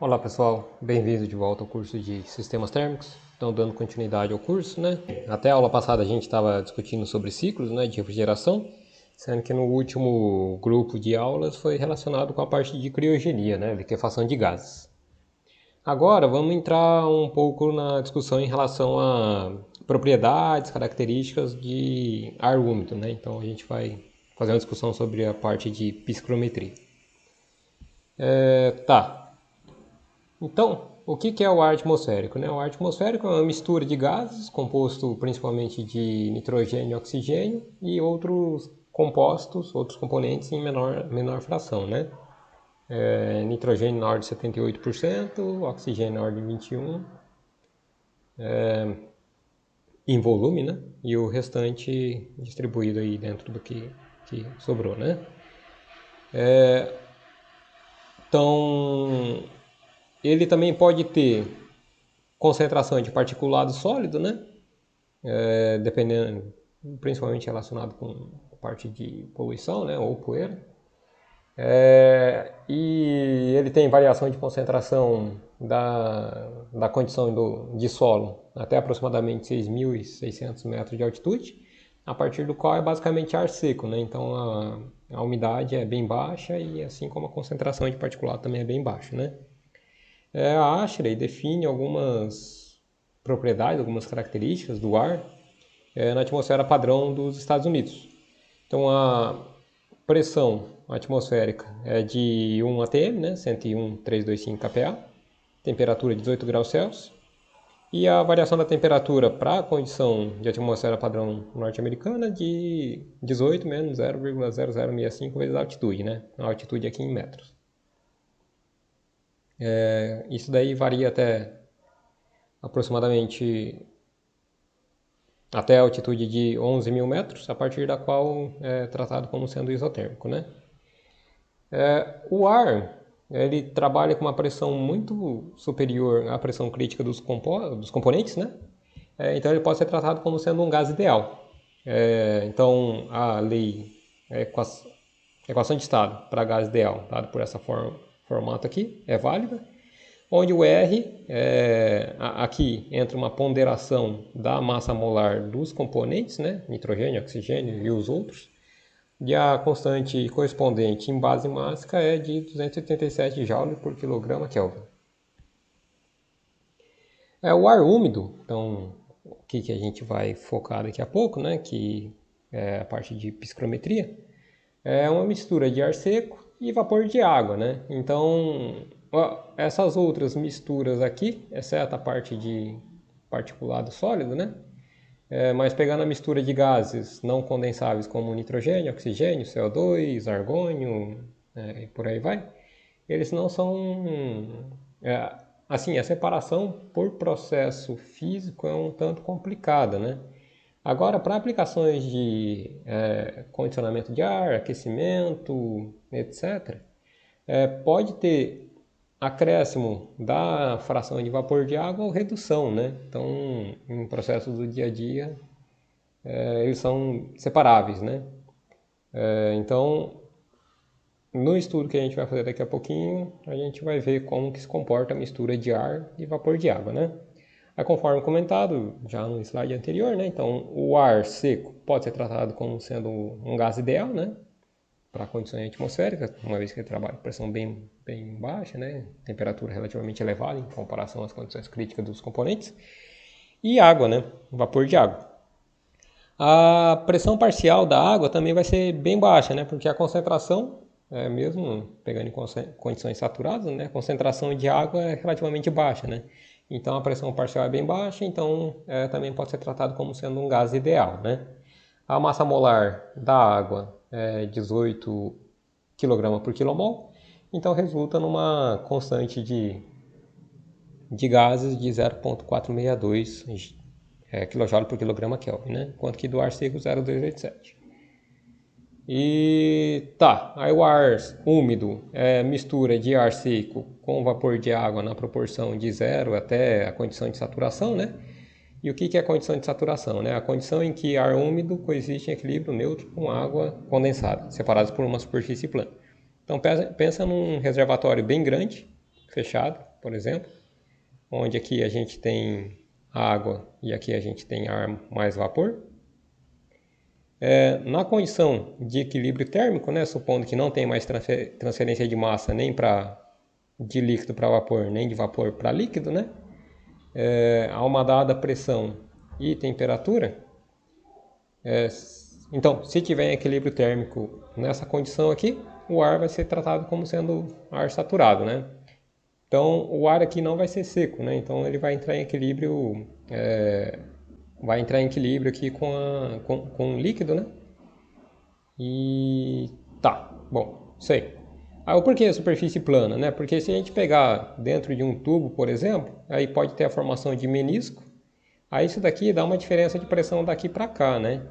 Olá pessoal, bem-vindo de volta ao curso de Sistemas Térmicos. Então, dando continuidade ao curso, né? Até a aula passada a gente estava discutindo sobre ciclos, né, de refrigeração, sendo que no último grupo de aulas foi relacionado com a parte de criogenia, né, liquefação de gases. Agora vamos entrar um pouco na discussão em relação a propriedades, características de ar úmido, né? Então a gente vai fazer uma discussão sobre a parte de psicometria. Então, o que é o ar atmosférico? O ar atmosférico é uma mistura de gases, composto principalmente de nitrogênio e oxigênio, e outros compostos, outros componentes em menor fração, né? Nitrogênio na ordem de 78%, oxigênio na ordem de 21%, em volume, né? E o restante distribuído aí dentro do que sobrou, né? Então, ele também pode ter concentração de particulado sólido, né? Dependendo, principalmente relacionado com a parte de poluição, né? Ou poeira. E ele tem variação de concentração da condição de solo até aproximadamente 6.600 metros de altitude, a partir do qual é basicamente ar seco, né? Então a umidade é bem baixa e assim como a concentração de particulado também é bem baixa, né? A ASHRAE define algumas propriedades, algumas características do ar na atmosfera padrão dos Estados Unidos. Então a pressão atmosférica é de 1 atm, né, 101.325 kPa, temperatura de 18 graus Celsius, e a variação da temperatura para a condição de atmosfera padrão norte-americana de 18 menos 0,0065 vezes a altitude, né, a altitude aqui em metros. Isso daí varia aproximadamente até a altitude de 11.000 metros, a partir da qual é tratado como sendo isotérmico, né? O ar, ele trabalha com uma pressão muito superior à pressão crítica dos componentes, né? Então ele pode ser tratado como sendo um gás ideal. Então a lei, a equação de estado para gás ideal, dado por essa formato aqui, é válida, onde o R, aqui entra uma ponderação da massa molar dos componentes, né? Nitrogênio, oxigênio e os outros, e a constante correspondente em base mássica é de 287 Joule por quilograma Kelvin. O ar úmido, então, o que a gente vai focar daqui a pouco, né? Que é a parte de psicometria, é uma mistura de ar seco e vapor de água, né? Então, essas outras misturas aqui, exceto a parte de particulado sólido, né? Mas pegando a mistura de gases não condensáveis como nitrogênio, oxigênio, CO2, argônio, e por aí vai, eles não são... assim, a separação por processo físico é um tanto complicada, né? Agora, para aplicações de condicionamento de ar, aquecimento, etc., pode ter acréscimo da fração de vapor de água ou redução, né? Então, em processos do dia a dia, eles são separáveis, né? Então, no estudo que a gente vai fazer daqui a pouquinho, a gente vai ver como que se comporta a mistura de ar e vapor de água, né? Conforme comentado já no slide anterior, né? Então, o ar seco pode ser tratado como sendo um gás ideal, né? Para condições atmosféricas, uma vez que ele trabalha com pressão bem baixa, né? Temperatura relativamente elevada em comparação às condições críticas dos componentes. E água, né? Vapor de água. A pressão parcial da água também vai ser bem baixa, né? Porque a concentração, mesmo pegando em condições saturadas, né? A concentração de água é relativamente baixa, né? Então a pressão parcial é bem baixa, então também pode ser tratado como sendo um gás ideal, né? A massa molar da água é 18 kg por kmol, então resulta numa constante de gases de 0,462 kJ por kg Kelvin, né? Enquanto que do ar seco 0,287. Aí o ar úmido é mistura de ar seco com vapor de água na proporção de 0 até a condição de saturação, né? E o que é a condição de saturação? Né? A condição em que ar úmido coexiste em equilíbrio neutro com água condensada, separados por uma superfície plana. Então pensa num reservatório bem grande, fechado, por exemplo, onde aqui a gente tem água e aqui a gente tem ar mais vapor. Na condição de equilíbrio térmico, né, supondo que não tem mais transferência de massa nem de líquido para vapor, nem de vapor para líquido, né, a uma dada pressão e temperatura, então, se tiver equilíbrio térmico nessa condição aqui, o ar vai ser tratado como sendo ar saturado, né? Então, o ar aqui não vai ser seco, né? Então, ele vai entrar em equilíbrio, aqui com o líquido, né? E tá, bom, isso aí. O porquê a superfície plana, né? Porque se a gente pegar dentro de um tubo, por exemplo, aí pode ter a formação de menisco. Aí isso daqui dá uma diferença de pressão daqui para cá, né?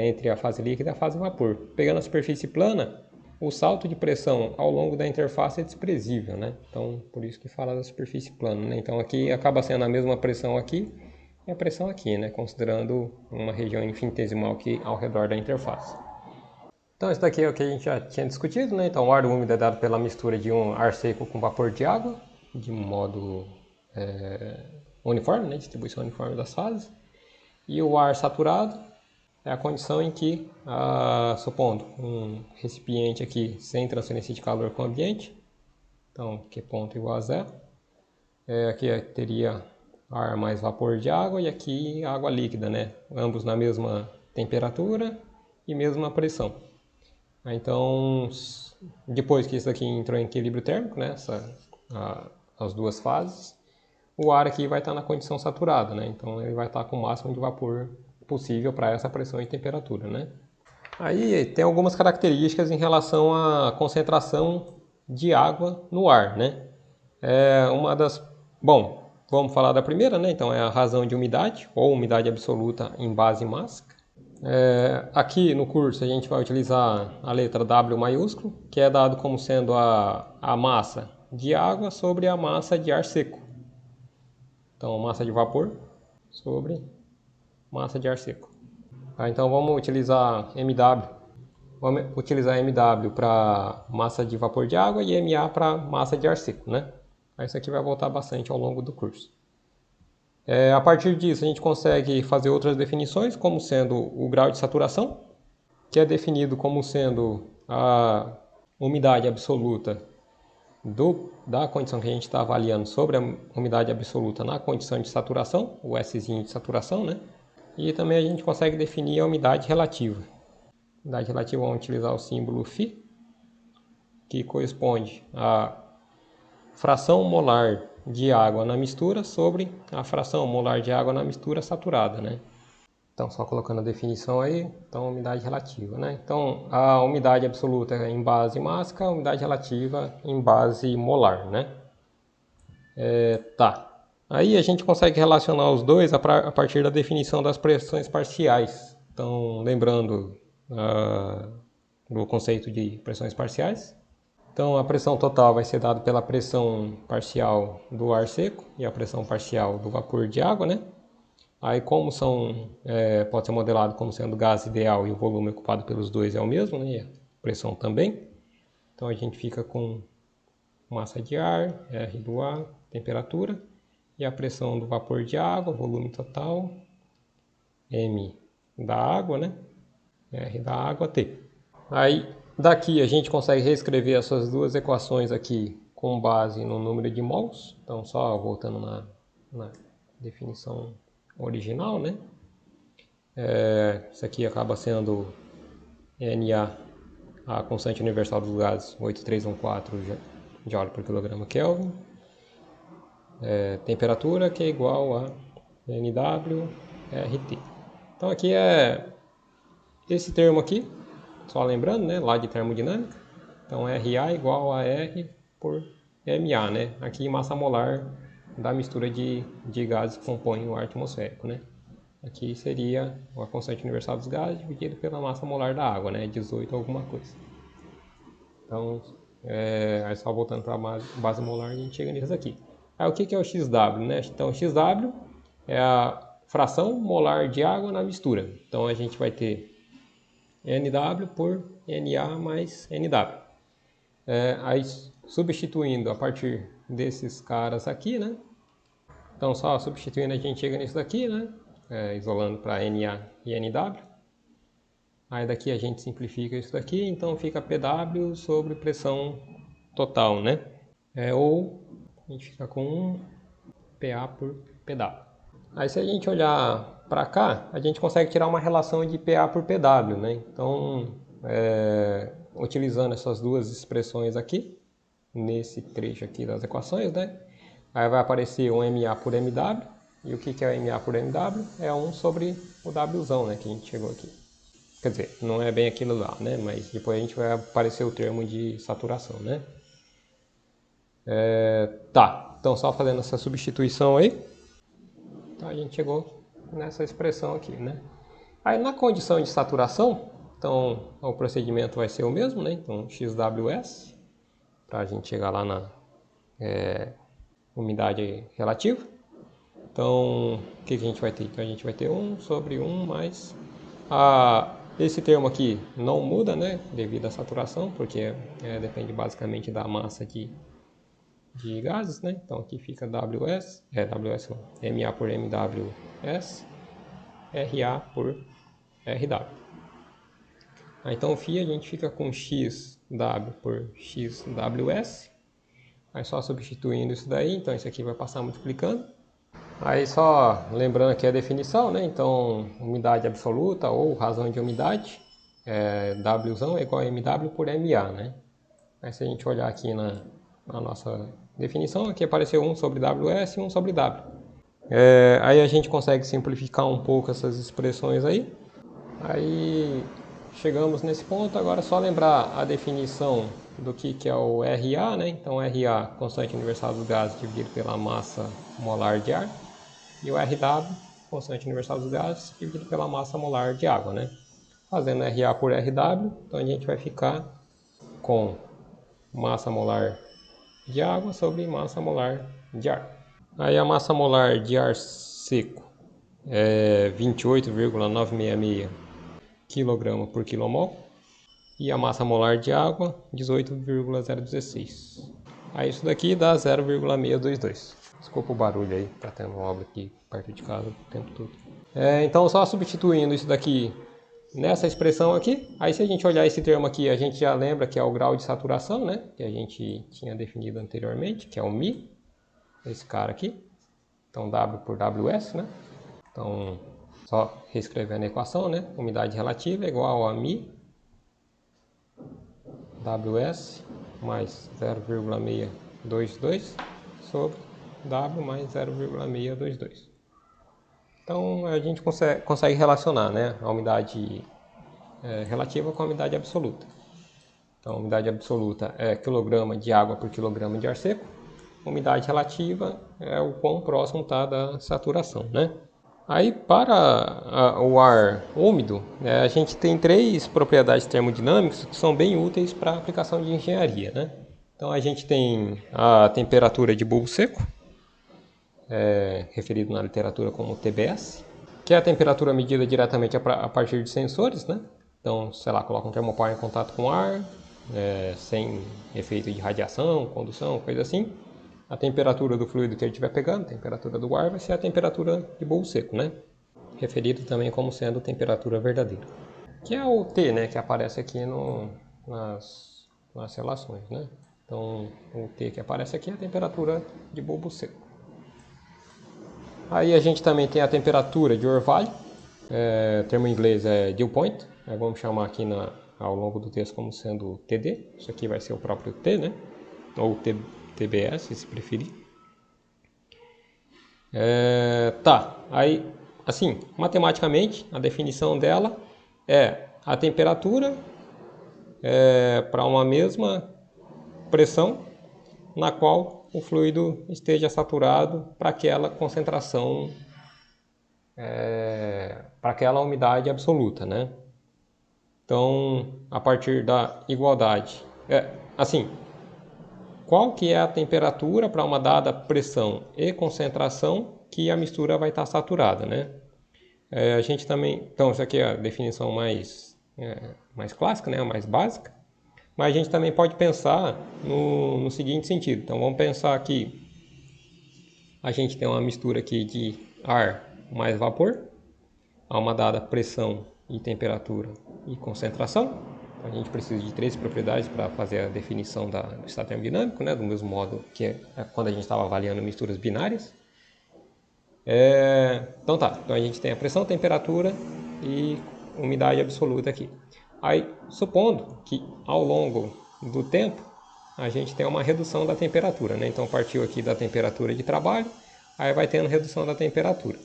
Entre a fase líquida e a fase vapor. Pegando a superfície plana, o salto de pressão ao longo da interface é desprezível, né? Então, por isso que fala da superfície plana, né? Então, aqui acaba sendo a mesma pressão aqui e a pressão aqui, né? Considerando uma região infinitesimal aqui ao redor da interface. Então, isso daqui é o que a gente já tinha discutido, né? Então, o ar úmido é dado pela mistura de um ar seco com vapor de água, de modo uniforme, né? Distribuição uniforme das fases. E o ar saturado é a condição em que, supondo um recipiente aqui sem transferência de calor com o ambiente, então Q ponto igual a zero, aqui teria ar mais vapor de água e aqui água líquida, né? Ambos na mesma temperatura e mesma pressão. Então, depois que isso aqui entrou em equilíbrio térmico, né? As duas fases, o ar aqui vai estar na condição saturada, né? Então ele vai estar com o máximo de vapor possível para essa pressão e temperatura, né? Aí tem algumas características em relação à concentração de água no ar, né? Bom, vamos falar da primeira, né? Então é a razão de umidade, ou umidade absoluta em base mássica. Aqui no curso a gente vai utilizar a letra W maiúsculo, que é dado como sendo a massa de água sobre a massa de ar seco. Então, massa de vapor sobre massa de ar seco. Então vamos utilizar MW. Vamos utilizar MW para massa de vapor de água e MA para massa de ar seco, né? Isso aqui vai voltar bastante ao longo do curso. A partir disso a gente consegue fazer outras definições, como sendo o grau de saturação, que é definido como sendo a umidade absoluta da condição que a gente está avaliando sobre a umidade absoluta na condição de saturação, o Szinho de saturação, né? E também a gente consegue definir a umidade relativa. A umidade relativa, vamos utilizar o símbolo φ, que corresponde à fração molar de água na mistura sobre a fração molar de água na mistura saturada, né? Então, só colocando a definição aí, então, umidade relativa, né? Então, a umidade absoluta é em base mássica, a umidade relativa em base molar, né? Tá. Aí a gente consegue relacionar os dois a partir da definição das pressões parciais. Então, lembrando do conceito de pressões parciais. Então, a pressão total vai ser dada pela pressão parcial do ar seco e a pressão parcial do vapor de água, né? Aí, como pode ser modelado como sendo gás ideal e o volume ocupado pelos dois é o mesmo, né? E a pressão também. Então, a gente fica com massa de ar, R do ar, temperatura, e a pressão do vapor de água, volume total, M da água, né? R da água, T. Aí, daqui a gente consegue reescrever essas duas equações aqui com base no número de mols. Então, só voltando na definição original, né? Isso aqui acaba sendo Na, a constante universal dos gases, 8314 joule por quilograma Kelvin. Temperatura, que é igual a NWRT. Então aqui é esse termo aqui, só lembrando, né, lá de termodinâmica. Então RA igual a R por MA, né? Aqui massa molar da mistura de gases que compõem o ar atmosférico, né? Aqui seria a constante universal dos gases dividido pela massa molar da água, né? 18 alguma coisa. Então, aí só voltando para a base molar, a gente chega nisso aqui. Aí o que é o XW, né? Então, o XW é a fração molar de água na mistura. Então, a gente vai ter NW por NA mais NW. Aí, substituindo a partir desses caras aqui, né? Então só substituindo a gente chega nisso daqui, né? Isolando para NA e NW. Aí daqui a gente simplifica isso daqui, então fica PW sobre pressão total, né? Ou a gente fica com PA por PW. Aí se a gente olhar para cá, a gente consegue tirar uma relação de PA por PW, né? Então, utilizando essas duas expressões aqui, nesse trecho aqui das equações, né? Aí vai aparecer um MA por MW, e o que é o MA por MW? É 1 sobre o Wzão, né? Que a gente chegou aqui. Quer dizer, não é bem aquilo lá, né? Mas depois a gente vai aparecer o termo de saturação, né? Tá, então só fazendo essa substituição aí, então a gente chegou nessa expressão aqui, né? Aí na condição de saturação, então o procedimento vai ser o mesmo, né? Então XWS, para a gente chegar lá na umidade relativa. Então, o que a gente vai ter? Então a gente vai ter 1 sobre 1 mais... esse termo aqui não muda, né? Devido à saturação, porque depende basicamente da massa de gases, né? Então aqui fica WS, MA por MWS, RA por RW. Então o φ a gente fica com XW por XWS. Aí só substituindo isso daí, então isso aqui vai passar multiplicando. Aí só lembrando aqui a definição, né? Então umidade absoluta ou razão de umidade, Wzão é igual a MW por MA, né? Aí se a gente olhar aqui na nossa definição, aqui apareceu 1 sobre WS e 1 sobre W. Aí a gente consegue simplificar um pouco essas expressões aí. Aí chegamos nesse ponto, agora é só lembrar a definição do que é o RA, né? Então RA, constante universal dos gases dividido pela massa molar de ar. E o RW, constante universal dos gases dividido pela massa molar de água, né? Fazendo RA por RW, então a gente vai ficar com massa molar de água sobre massa molar de ar. Aí a massa molar de ar seco é 28,966 kg por kmol e a massa molar de água 18,016. Aí isso daqui dá 0,622. Desculpa o barulho aí, tá tendo obra aqui perto de casa o tempo todo. Então só substituindo isso daqui nessa expressão aqui, aí se a gente olhar esse termo aqui, a gente já lembra que é o grau de saturação, né? Que a gente tinha definido anteriormente, que é o μ, esse cara aqui. Então W por WS, né? Então, só reescrevendo a equação, né? Umidade relativa é igual a μ WS mais 0,622 sobre W mais 0,622. Então, a gente consegue relacionar, né, a umidade relativa com a umidade absoluta. Então, a umidade absoluta é quilograma de água por quilograma de ar seco. A umidade relativa é o quão próximo está da saturação, né? Aí, para o ar úmido, a gente tem 3 propriedades termodinâmicas que são bem úteis para a aplicação de engenharia, né? Então, a gente tem a temperatura de bulbo seco, referido na literatura como TBS, que é a temperatura medida diretamente a partir de sensores, né? Então, sei lá, coloca um termopar em contato com o ar, sem efeito de radiação, condução, coisa assim. A temperatura do fluido que ele estiver pegando, a temperatura do ar, vai ser a temperatura de bulbo seco, né? Referido também como sendo temperatura verdadeira. Que é o T, né? Que aparece aqui nas relações, né? Então, o T que aparece aqui é a temperatura de bulbo seco. Aí a gente também tem a temperatura de orvalho, o termo em inglês é dew point, vamos chamar aqui ao longo do texto como sendo TD, isso aqui vai ser o próprio T, né? Ou TBS, se preferir. Tá, aí, assim, matematicamente, a definição dela é a temperatura para uma mesma pressão na qual o fluido esteja saturado para aquela concentração, para aquela umidade absoluta, né? Então, a partir da igualdade, assim, qual que é a temperatura para uma dada pressão e concentração que a mistura vai estar saturada, né? A gente também, então, isso aqui é a definição mais clássica, né? A mais básica. Mas a gente também pode pensar no seguinte sentido. Então vamos pensar que a gente tem uma mistura aqui de ar mais vapor, a uma dada pressão e temperatura e concentração. Então, a gente precisa de 3 propriedades para fazer a definição do estado termodinâmico, né? Do mesmo modo que quando a gente estava avaliando misturas binárias. Então tá, então a gente tem a pressão, temperatura e umidade absoluta aqui. Aí, supondo que ao longo do tempo a gente tem uma redução da temperatura, né? Então partiu aqui da temperatura de trabalho, aí vai tendo redução da temperatura.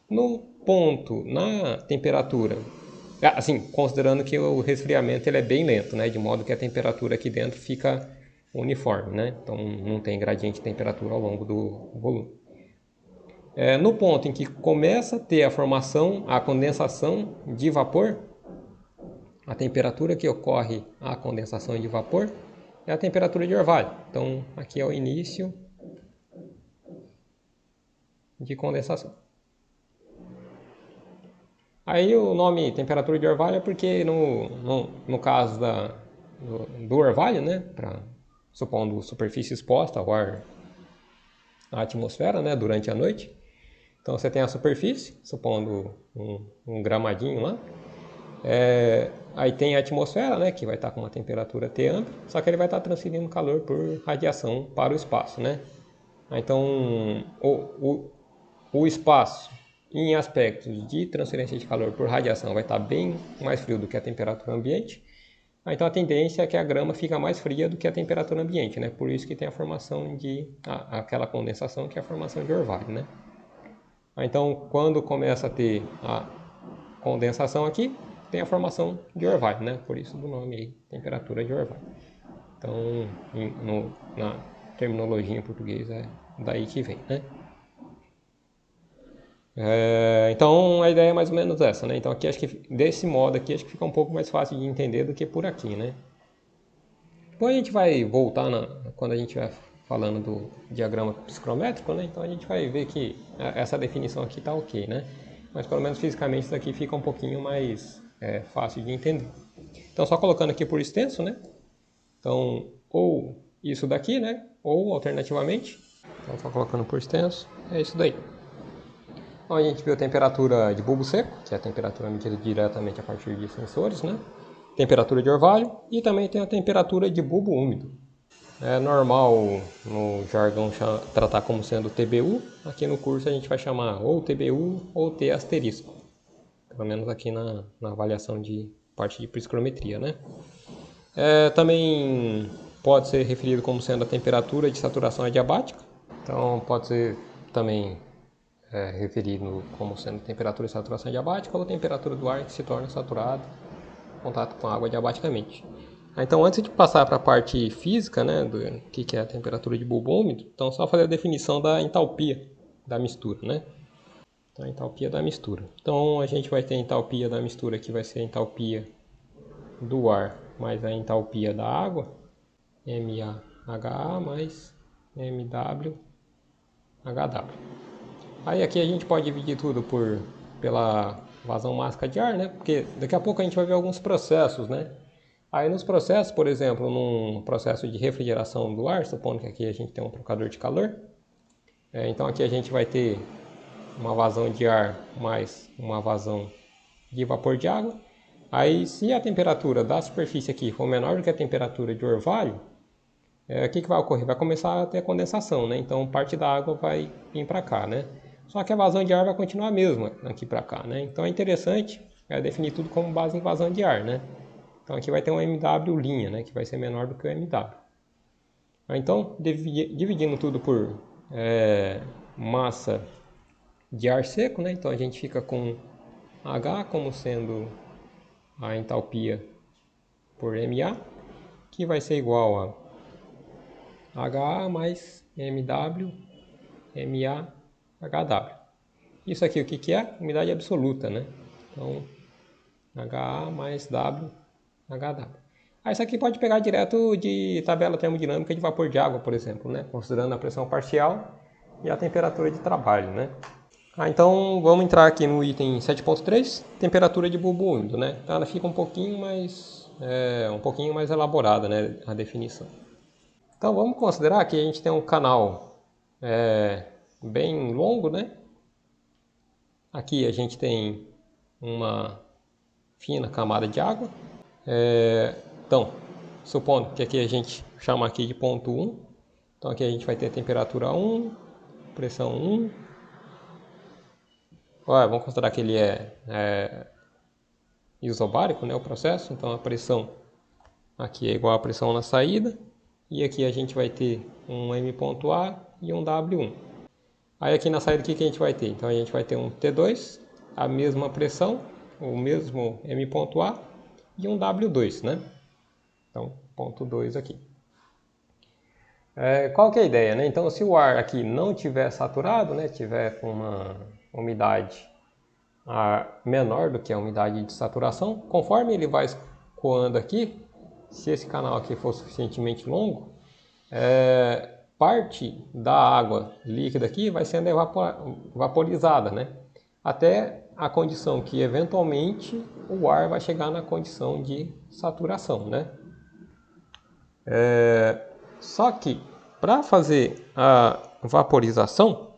No ponto, na temperatura, assim, considerando que o resfriamento ele é bem lento, né? De modo que a temperatura aqui dentro fica uniforme, né? Então não tem gradiente de temperatura ao longo do volume. No ponto em que começa a ter a formação, a condensação de vapor, a temperatura que ocorre a condensação de vapor é a temperatura de orvalho. Então, aqui é o início de condensação. Aí o nome temperatura de orvalho é porque no caso do orvalho, né, supondo superfície exposta ao ar, à atmosfera, né, durante a noite. Então você tem a superfície, supondo um gramadinho lá. Aí tem a atmosfera, né, que vai estar com uma temperatura T ampla, só que ele vai estar transferindo calor por radiação para o espaço, né? Então o espaço em aspectos de transferência de calor por radiação vai estar bem mais frio do que a temperatura ambiente. Então a tendência é que a grama fica mais fria do que a temperatura ambiente, né? Por isso que tem a formação aquela condensação que é a formação de orvalho, né? Então quando começa a ter a condensação aqui, tem a formação de orvalho, né? Por isso do nome aí, temperatura de orvalho. Então, na terminologia em português é daí que vem, né? Então a ideia é mais ou menos essa, né? Então aqui acho que desse modo aqui acho que fica um pouco mais fácil de entender do que por aqui, né? Depois a gente vai voltar quando a gente vai falando do diagrama psicrométrico, né? Então a gente vai ver que essa definição aqui tá ok, né? Mas pelo menos fisicamente isso aqui fica um pouquinho mais fácil de entender. Então só colocando aqui por extenso, né? Então ou isso daqui, né? Ou alternativamente, então só colocando por extenso, é isso daí. Então a gente viu a temperatura de bulbo seco, que é a temperatura medida diretamente a partir de sensores, né? Temperatura de orvalho e também tem a temperatura de bulbo úmido. É normal no jargão tratar como sendo TBU, aqui no curso a gente vai chamar ou TBU ou T asterisco, pelo menos aqui na avaliação de parte de psicrometria, né? Também pode ser referido como sendo a temperatura de saturação adiabática, então pode ser também referido como sendo temperatura de saturação adiabática ou temperatura do ar que se torna saturado em contato com a água adiabaticamente. Então, antes de passar para a parte física, né, do que é a temperatura de bulbo úmido, então só fazer a definição da entalpia da mistura, né? Então, a entalpia da mistura. Então, a gente vai ter a entalpia da mistura, que vai ser a entalpia do ar mais a entalpia da água, MAHA mais MWHW. Aí aqui a gente pode dividir tudo pela vazão máxima de ar, né? Porque daqui a pouco a gente vai ver alguns processos, né? Aí nos processos, por exemplo, num processo de refrigeração do ar, supondo que aqui a gente tem um trocador de calor, então aqui a gente vai ter uma vazão de ar mais uma vazão de vapor de água. Aí se a temperatura da superfície aqui for menor do que a temperatura de orvalho, o que vai ocorrer? Vai começar a ter condensação, né? Então parte da água vai vir para cá, né? Só que a vazão de ar vai continuar a mesma aqui para cá, né? Então é interessante definir tudo como base em vazão de ar, né? Então aqui vai ter um MW', né, que vai ser menor do que o MW. Então, dividindo tudo por massa de ar seco, né, então a gente fica com H como sendo a entalpia por MA, que vai ser igual a HA mais MW, MA, HW. Isso aqui o que é? Umidade absoluta, né? Então, HA mais W, HW. Isso aqui pode pegar direto de tabela termodinâmica de vapor de água, por exemplo, né? Considerando a pressão parcial e a temperatura de trabalho, né? Então vamos entrar aqui no item 7.3, temperatura de bulbo úmido, né? Então ela fica um pouquinho mais elaborada, né, a definição. Então vamos considerar que a gente tem um canal bem longo, né? Aqui a gente tem uma fina camada de água. Então, supondo que aqui a gente chama aqui de ponto 1. Então aqui a gente vai ter temperatura 1, pressão 1. Vamos considerar que ele é isobárico, né, o processo. Então a pressão aqui é igual à pressão na saída. E aqui a gente vai ter um M.A e um W1. Aí aqui na saída o que a gente vai ter? Então a gente vai ter um T2, a mesma pressão, o mesmo M.A e um W2, né? Então, ponto 2 aqui. Qual que é a ideia, né? Então, se o ar aqui não estiver saturado, né, tiver com uma umidade menor do que a umidade de saturação, conforme ele vai escoando aqui, se esse canal aqui for suficientemente longo, parte da água líquida aqui vai sendo vaporizada, né? Até a condição que eventualmente o ar vai chegar na condição de saturação, né? Só que para fazer a vaporização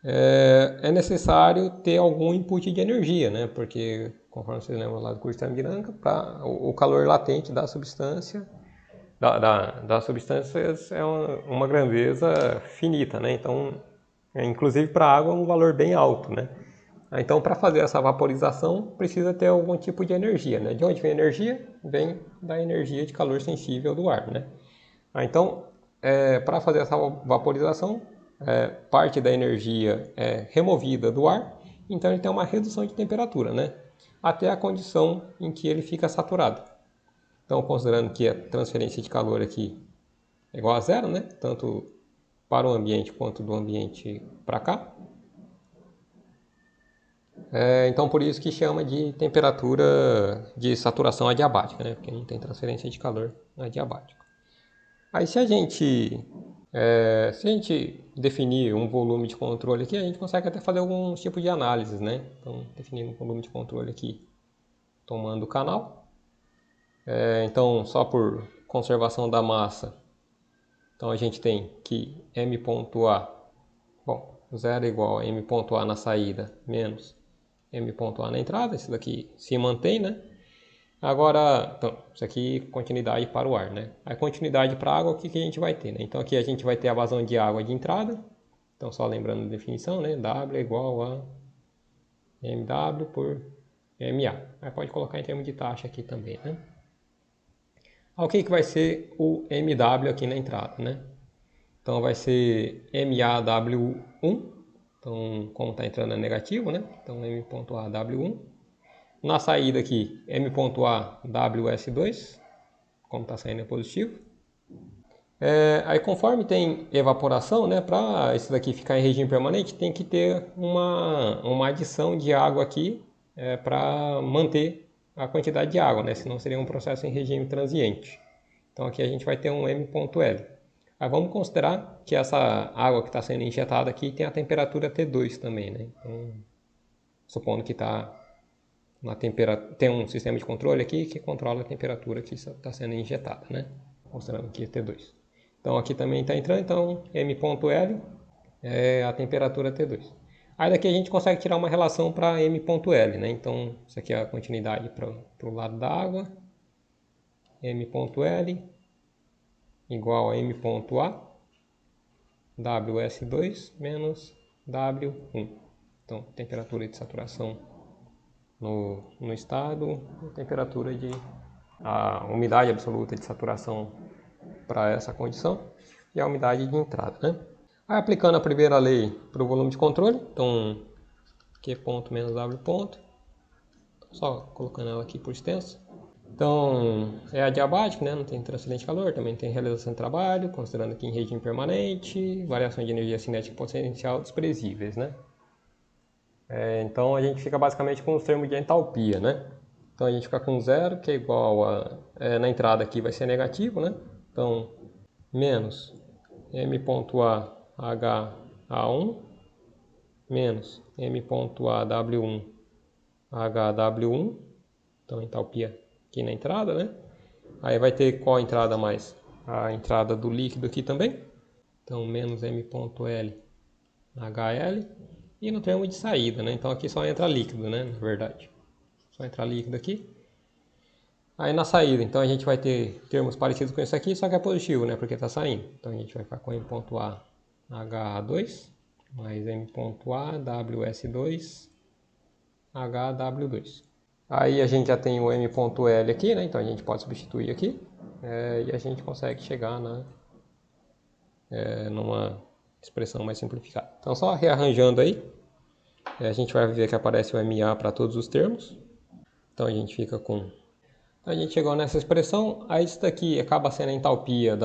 é necessário ter algum input de energia, né? Porque conforme vocês lembram lá do curso de termodinâmica, o calor latente da substância das substâncias é uma grandeza finita, né? Então, inclusive para a água é um valor bem alto, né? Então, para fazer essa vaporização, precisa ter algum tipo de energia, né? De onde vem a energia? Vem da energia de calor sensível do ar, né? Então, para fazer essa vaporização, parte da energia é removida do ar, então ele tem uma redução de temperatura, né? Até a condição em que ele fica saturado. Então, considerando que a transferência de calor aqui é igual a zero, né? Tanto para o ambiente quanto do ambiente para cá. Então, por isso que chama de temperatura de saturação adiabática, né? Porque não tem transferência de calor adiabático. Aí, se a gente definir um volume de controle aqui, a gente consegue até fazer alguns tipos de análises, né? Então, definindo um volume de controle aqui, tomando o canal. Então, só por conservação da massa, então a gente tem que M.A, bom, 0 é igual a M.A na saída menos M.A na entrada, isso daqui se mantém, né? Agora, então, isso aqui é continuidade para o ar, né? A continuidade para a água, o que a gente vai ter, né? Então aqui a gente vai ter a vazão de água de entrada, então só lembrando a definição, né? W é igual a MW por MA. Aí pode colocar em termos de taxa aqui também, né? O que vai ser o MW aqui na entrada, né? Então vai ser MAW1, então como está entrando é negativo, né? Então M.AW1. Na saída aqui, M.AWS2, como está saindo é positivo. Aí conforme tem evaporação, né, para isso daqui ficar em regime permanente, tem que ter uma adição de água aqui para manter a quantidade de água, né? Senão seria um processo em regime transiente. Então aqui a gente vai ter um M.L. Aí vamos considerar que essa água que está sendo injetada aqui tem a temperatura T2 também, né? Então, supondo que tem um sistema de controle aqui que controla a temperatura que está sendo injetada, né? Considerando que é T2. Então aqui também está entrando, então M.L é a temperatura T2. Aí daqui a gente consegue tirar uma relação para M.L, né? Então isso aqui é a continuidade para o lado da água. M.L igual a M.A WS2 menos W1. Então, temperatura de saturação no estado, temperatura a umidade absoluta de saturação para essa condição e a umidade de entrada, né? Aí, aplicando a primeira lei para o volume de controle, então Q ponto menos W ponto, só colocando ela aqui por extenso. Então, é adiabático, né? Não tem transferência de calor, também tem realização de trabalho, considerando aqui em regime permanente, variação de energia cinética potencial desprezíveis, né? Então, a gente fica basicamente com os termos de entalpia, né? Então, a gente fica com zero, que é igual na entrada aqui vai ser negativo, né? Então, menos M.A H A1 menos m.aw1 hw1, então entalpia aqui na entrada, né? Aí vai ter qual entrada mais? A entrada do líquido aqui também, então menos m.l hl, e no termo de saída, né? Então aqui só entra líquido, né? Na verdade, só entra líquido aqui. Aí na saída, então a gente vai ter termos parecidos com esse aqui, só que é positivo, né? Porque está saindo. Então a gente vai ficar com m.a HA2 mais m.a WS2 HW2. Aí a gente já tem o m.l aqui, né? Então a gente pode substituir aqui e a gente consegue chegar numa expressão mais simplificada. Então só rearranjando aí, a gente vai ver que aparece o MA para todos os termos. Então a gente fica com... A gente chegou nessa expressão, aí isso daqui acaba sendo a entalpia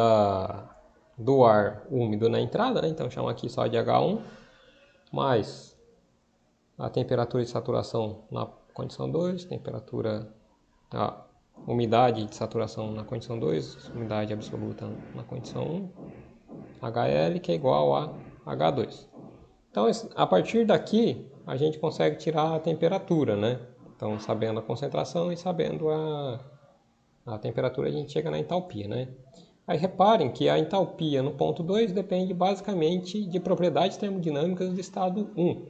do ar úmido na entrada, né? Então chama aqui só de H1, mais a temperatura de saturação na condição 2, a umidade de saturação na condição 2, umidade absoluta na condição 1, HL, que é igual a H2. Então, a partir daqui, a gente consegue tirar a temperatura, né? Então, sabendo a concentração e sabendo a temperatura, a gente chega na entalpia, né? Aí reparem que a entalpia no ponto 2 depende basicamente de propriedades termodinâmicas do estado 1.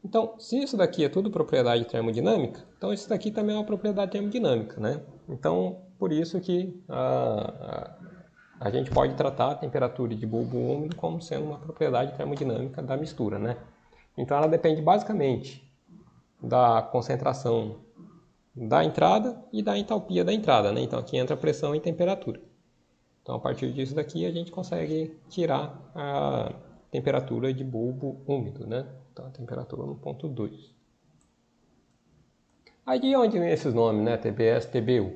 Então, se isso daqui é tudo propriedade termodinâmica, então isso daqui também é uma propriedade termodinâmica, né? Então, por isso que a gente pode tratar a temperatura de bulbo úmido como sendo uma propriedade termodinâmica da mistura, né? Então, ela depende basicamente da concentração da entrada e da entalpia da entrada, né? Então, aqui entra pressão e temperatura. Então, a partir disso daqui, a gente consegue tirar a temperatura de bulbo úmido, né? Então, a temperatura no ponto 2. Aí de onde vem esses nomes, né? TBS, TBU?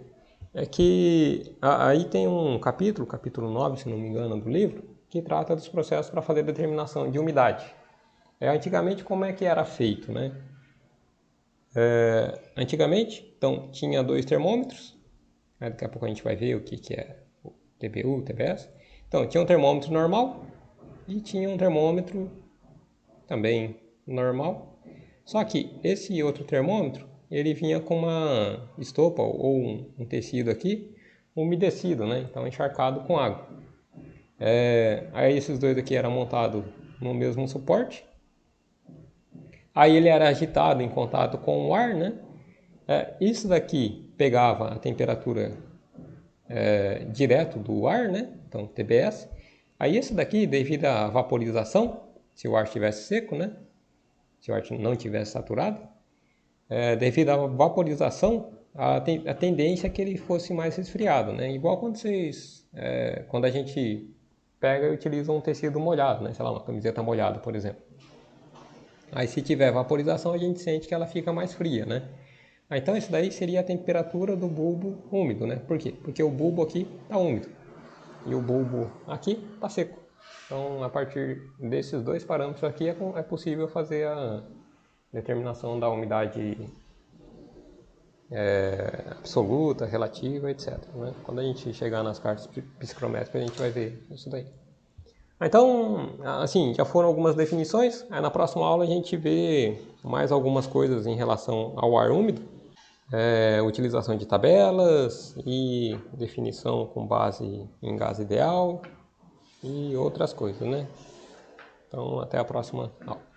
É que aí tem um capítulo 9, se não me engano, do livro, que trata dos processos para fazer determinação de umidade. Antigamente, como é que era feito, né? Antigamente, então, tinha dois termômetros. Daqui a pouco a gente vai ver o que é o TBU, TBS. Então, tinha um termômetro normal e tinha um termômetro também normal. Só que esse outro termômetro, ele vinha com uma estopa ou um tecido aqui umedecido, né? Então encharcado com água. Aí esses dois aqui eram montados no mesmo suporte. Aí ele era agitado em contato com o ar, né? Isso daqui pegava a temperatura direto do ar, né? Então TBS. Aí esse daqui, devido à vaporização, se o ar estivesse seco, né? Se o ar não estivesse saturado, devido à vaporização, a tendência é que ele fosse mais resfriado, né? Igual quando a gente pega e utiliza um tecido molhado, né? Sei lá, uma camiseta molhada, por exemplo. Aí se tiver vaporização, a gente sente que ela fica mais fria, né? Então isso daí seria a temperatura do bulbo úmido, né? Por quê? Porque o bulbo aqui está úmido e o bulbo aqui está seco. Então, a partir desses dois parâmetros aqui, é possível fazer a determinação da umidade absoluta, relativa, etc. Né? Quando a gente chegar nas cartas psicrométricas, a gente vai ver isso daí. Então, assim, já foram algumas definições. Aí na próxima aula a gente vê mais algumas coisas em relação ao ar úmido. Utilização de tabelas e definição com base em gás ideal e outras coisas, né? Então, até a próxima aula.